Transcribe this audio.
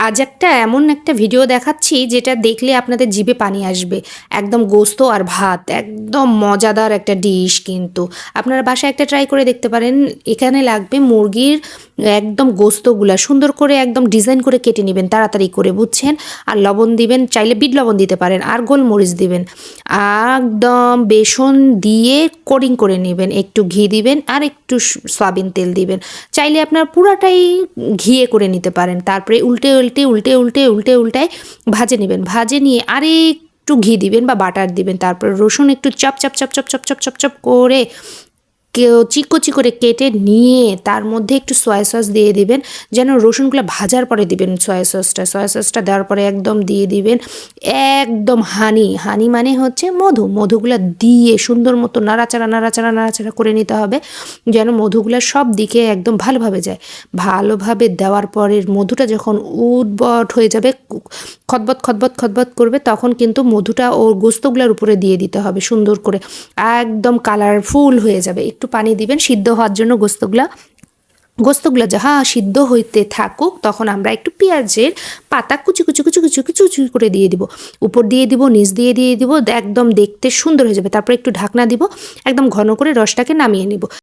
আজ এমন একটা ভিডিও দেখাচ্ছি যেটা দেখলে আপনাদের জিভে পানি আসবে। একদম গোস্ত আর ভাত, একদম মজাদার একটা ডিশ কিন্তু। আপনারা বাসায় একটা ট্রাই করে দেখতে পারেন। এখানে লাগবে মুরগির একদম গোস্তগুলা সুন্দর করে একদম ডিজাইন করে কেটে নেবেন তাড়াতাড়ি করে, বুঝছেন? আর লবণ দিবেন, চাইলে বিট লবণ দিতে পারেন, আর গোলমরিচ দিবেন। একদম বেসন দিয়ে কোটিং করে নেবেন, একটু ঘি দিবেন আর একটু সয়াবিন তেল দিবেন। চাইলে আপনার পুরাটাই ঘিয়ে করে নিতে পারেন। তারপরে উল্টায় ভাজে নেবেন। ভাজে নিয়ে একটু ঘি দিবেন বা বাটার দিবেন। তারপর রসুন একটু chop chop chop chop chop chop chop chop করে চিকো করে কেটে নিয়ে তার মধ্যে একটু সয়া সস দিয়ে দিবেন। যেন রসুনগুলো ভাজার পরে দিবেন সয়া সসটা দেওয়ার পরে একদম দিয়ে দিবেন একদম হানি মানে হচ্ছে মধুগুলো দিয়ে সুন্দর মতো নাড়াচাড়া করে নিতে হবে, যেন মধুগুলো সব দিকে একদম ভালোভাবে যায়। ভালোভাবে দেওয়ার পরে মধুটা যখন উদ্ভট হয়ে যাবে, খতবত করবে, তখন কিন্তু মধুটা ওর গোস্তগুলোর উপরে দিয়ে দিতে হবে সুন্দর করে। একদম কালারফুল হয়ে যাবে। একটু পানি দিবেন সিদ্ধ হওয়ার জন্য। গোস্তগুলো যাহা সিদ্ধ হইতে থাকুক, তখন আমরা একটু পেঁয়াজের পাতা কুচি করে দিয়ে দিব। উপর দিয়ে দিব, নিচ দিয়ে দিব, একদম দেখতে সুন্দর হয়ে যাবে। তারপর একটু ঢাকনা দিব, একদম ঘন করে রসটাকে নামিয়ে নিব।